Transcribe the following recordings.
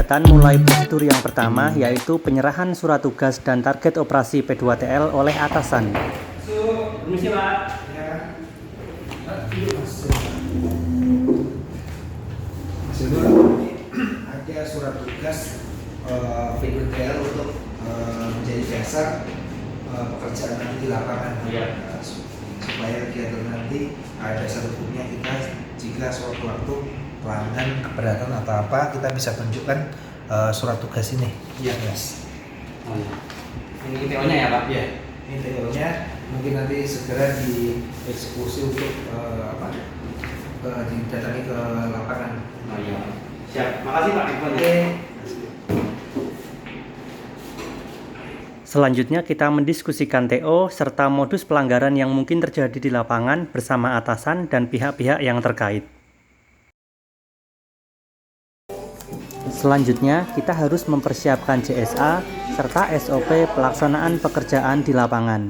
kegiatan mulai prosedur yang pertama, yaitu penyerahan surat tugas dan target operasi P2TL oleh atasan. Permisi Pak. Ada surat tugas P2TL untuk menjadi dasar pekerjaan nanti di lapangan. Supaya kegiatan nanti ada dasar hukumnya kita jika suatu waktu pelanggan keberatan atau apa kita bisa tunjukkan surat tugas ini. Iya. Yes. Ini TO-nya ya Pak? Iya. Ini TO-nya mungkin nanti segera dieksekusi untuk didatangi ke lapangan. Oh iya. Siap. Makasih Pak. Oke. Selanjutnya kita mendiskusikan TO serta modus pelanggaran yang mungkin terjadi di lapangan bersama atasan dan pihak-pihak yang terkait. Selanjutnya, kita harus mempersiapkan JSA serta SOP pelaksanaan pekerjaan di lapangan.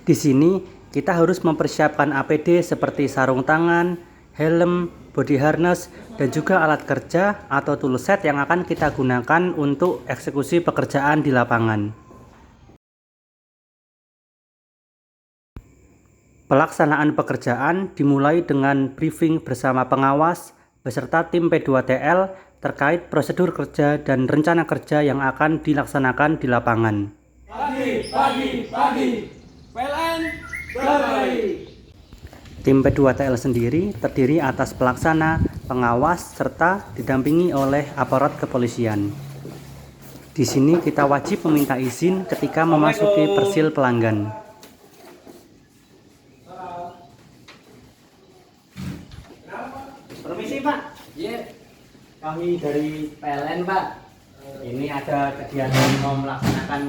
Di sini, kita harus mempersiapkan APD seperti sarung tangan, helm, body harness, dan juga alat kerja atau toolset yang akan kita gunakan untuk eksekusi pekerjaan di lapangan. Pelaksanaan pekerjaan dimulai dengan briefing bersama pengawas beserta tim P2TL terkait prosedur kerja dan rencana kerja yang akan dilaksanakan di lapangan. Pagi. PLN berdiri. Tim P2TL sendiri terdiri atas pelaksana, pengawas, serta didampingi oleh aparat kepolisian. Di sini kita wajib meminta izin ketika memasuki persil pelanggan. Permisi Pak. Iya. Kami dari PLN Pak. Ini ada kegiatan mau melaksanakan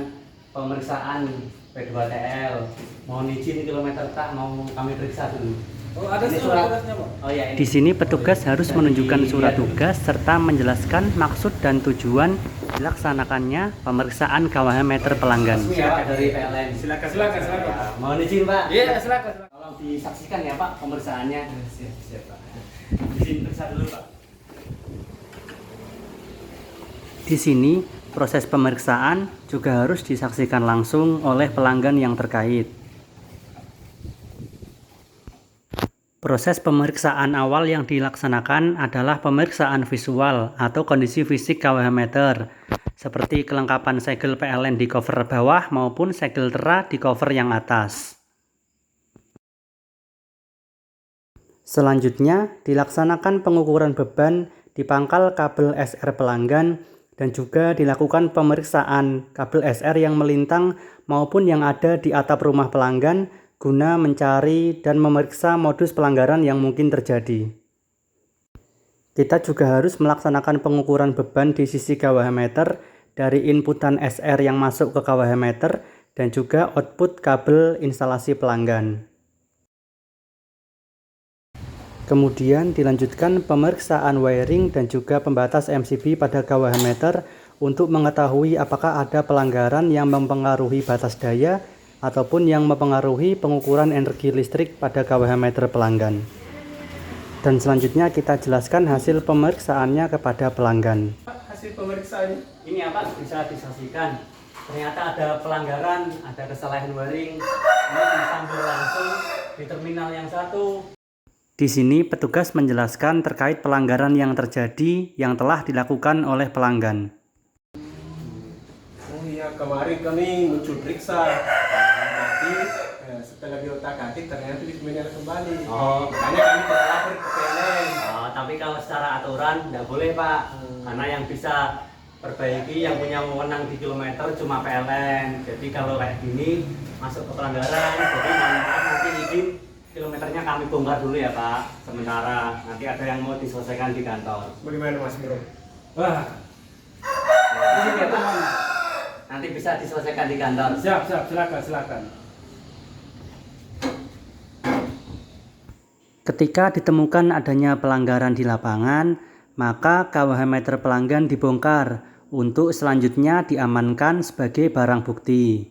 pemeriksaan P2TL. Mohon izin kilometer tak mau kami periksa dulu. Oh, ada Ini surat tugasnya Pak? Oh ya, ini. Di sini petugas harus menunjukkan surat tugas serta menjelaskan maksud dan tujuan dilaksanakannya pemeriksaan KWH meter pelanggan. Siapa dari PLN? Silakan. Ya, mohon izin Pak. Iya, silakan. Tolong disaksikan ya Pak pemeriksaannya. Siap Pak. Izin periksa dulu Pak. Di sini proses pemeriksaan juga harus disaksikan langsung oleh pelanggan yang terkait. Proses pemeriksaan awal yang dilaksanakan adalah pemeriksaan visual atau kondisi fisik KWH meter, seperti kelengkapan segel PLN di cover bawah maupun segel tera di cover yang atas. Selanjutnya, dilaksanakan pengukuran beban di pangkal kabel SR pelanggan dan juga dilakukan pemeriksaan kabel SR yang melintang maupun yang ada di atap rumah pelanggan guna mencari dan memeriksa modus pelanggaran yang mungkin terjadi. Kita juga harus melaksanakan pengukuran beban di sisi KWH meter dari inputan SR yang masuk ke KWH meter dan juga output kabel instalasi pelanggan. Kemudian dilanjutkan pemeriksaan wiring dan juga pembatas MCB pada KWH meter untuk mengetahui apakah ada pelanggaran yang mempengaruhi batas daya ataupun yang mempengaruhi pengukuran energi listrik pada KWH meter pelanggan. Dan selanjutnya kita jelaskan hasil pemeriksaannya kepada pelanggan. Hasil pemeriksaannya. Ini apa bisa disaksikan? Ternyata ada pelanggaran, ada kesalahan wiring. Ini disambung langsung di terminal yang satu. Di sini petugas menjelaskan terkait pelanggaran yang terjadi yang telah dilakukan oleh pelanggan. Oh iya, kemarin kami muncul periksa. Tapi setelah diotak-atik ternyata disemenjak kembali. Oh, Makanya kami terlapor ke PLN. Oh, tapi kalau secara aturan tidak boleh Pak, karena yang bisa perbaiki yang punya wewenang di kilometer cuma PLN. Jadi kalau kayak gini masuk ke pelanggaran, jadi mohon maaf nanti izin kilometernya kami bongkar dulu ya Pak. Sementara nanti ada yang mau diselesaikan di kantor. Bagaimana Mas Bro? Wah, izin ya Pak. Nanti bisa diselesaikan di kantor. Siap, silakan. Ketika ditemukan adanya pelanggaran di lapangan, maka KWH meter pelanggan dibongkar untuk selanjutnya diamankan sebagai barang bukti.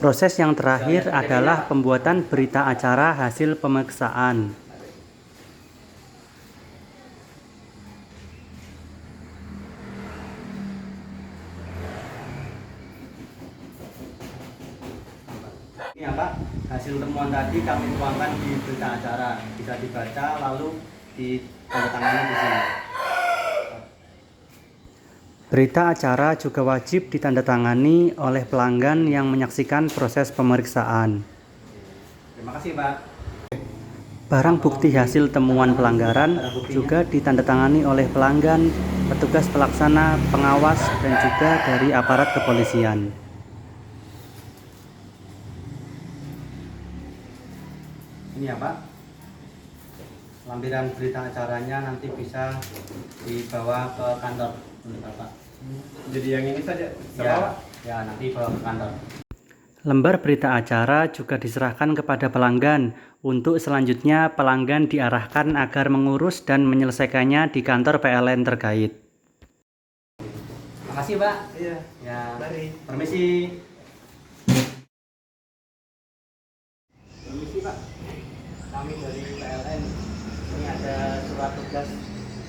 Proses yang terakhir adalah pembuatan berita acara hasil pemeriksaan. Ini Pak, hasil temuan tadi kami tuangkan di berita acara, bisa dibaca lalu ditandatangani di sini. Berita acara juga wajib ditandatangani oleh pelanggan yang menyaksikan proses pemeriksaan. Terima kasih Pak. Barang bukti hasil temuan pelanggaran juga ditandatangani oleh pelanggan, petugas pelaksana, pengawas, dan juga dari aparat kepolisian. Ini ya Pak, lampiran berita acaranya nanti bisa dibawa ke kantor Bapak. Jadi yang ini saja Ya, nanti bawa ke kantor. Lembar berita acara juga diserahkan kepada pelanggan. Untuk selanjutnya pelanggan diarahkan agar mengurus dan menyelesaikannya di kantor PLN terkait. Makasih Pak. Iya. Ya, Mari. permisi. Permisi Pak. Kami dari PLN. Ini ada surat tugas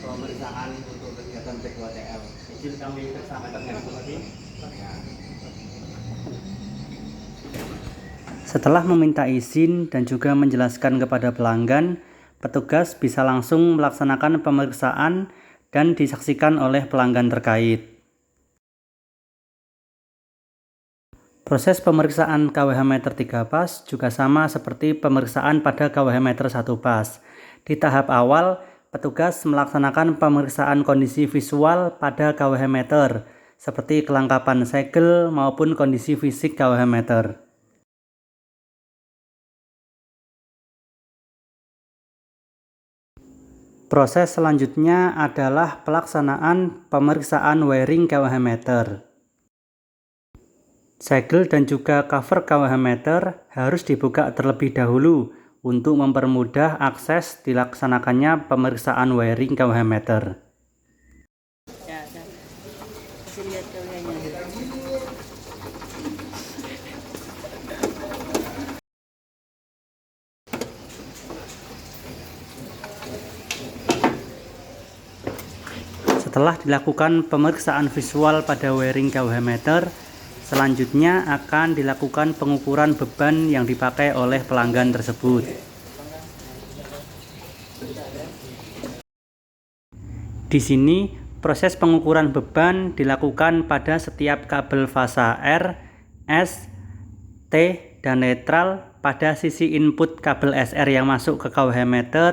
pemeriksaan untuk kegiatan P2TL. Izin kami periksa meternya dulu lagi. Ya. Setelah meminta izin dan juga menjelaskan kepada pelanggan, petugas bisa langsung melaksanakan pemeriksaan dan disaksikan oleh pelanggan terkait. Proses pemeriksaan KWH meter 3 pas juga sama seperti pemeriksaan pada KWH meter 1 pas. Di tahap awal, petugas melaksanakan pemeriksaan kondisi visual pada KWH meter, seperti kelengkapan segel maupun kondisi fisik KWH meter. Proses selanjutnya adalah pelaksanaan pemeriksaan wiring KWH meter. Segel dan juga cover KWH meter harus dibuka terlebih dahulu untuk mempermudah akses dilaksanakannya pemeriksaan wiring KWH meter. Setelah dilakukan pemeriksaan visual pada wiring KWH meter, selanjutnya akan dilakukan pengukuran beban yang dipakai oleh pelanggan tersebut. Di sini, proses pengukuran beban dilakukan pada setiap kabel fasa R, S, T, dan netral pada sisi input kabel SR yang masuk ke KWH meter,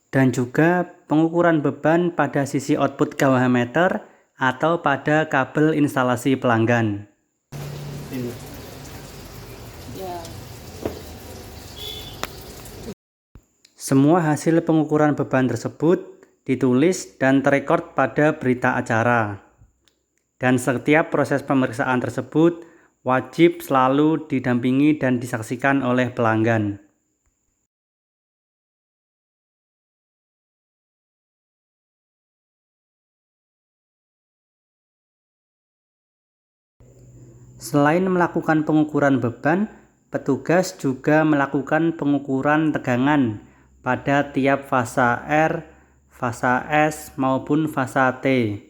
dan juga pengukuran beban pada sisi output KWH meter atau pada kabel instalasi pelanggan. Semua hasil pengukuran beban tersebut ditulis dan terekord pada berita acara. Dan setiap proses pemeriksaan tersebut wajib selalu didampingi dan disaksikan oleh pelanggan. Selain melakukan pengukuran beban, petugas juga melakukan pengukuran tegangan pada tiap fasa R, fasa S, maupun fasa T.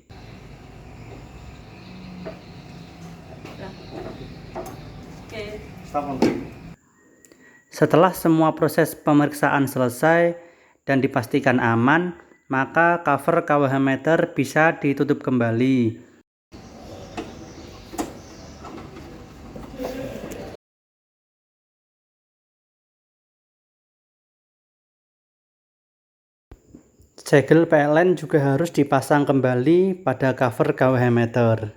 Setelah semua proses pemeriksaan selesai dan dipastikan aman, maka cover KWH meter bisa ditutup kembali. Segel PLN juga harus dipasang kembali pada cover KWH meter.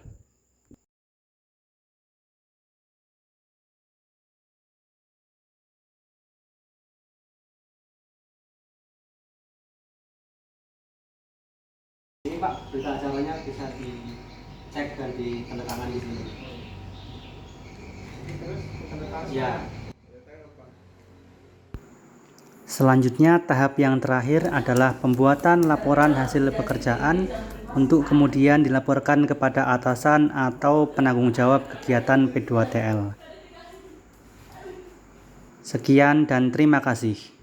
Ini Pak, berita acaranya bisa dicek dan ditandatangani di sini. Ya. Selanjutnya, tahap yang terakhir adalah pembuatan laporan hasil pekerjaan untuk kemudian dilaporkan kepada atasan atau penanggung jawab kegiatan P2TL. Sekian dan terima kasih.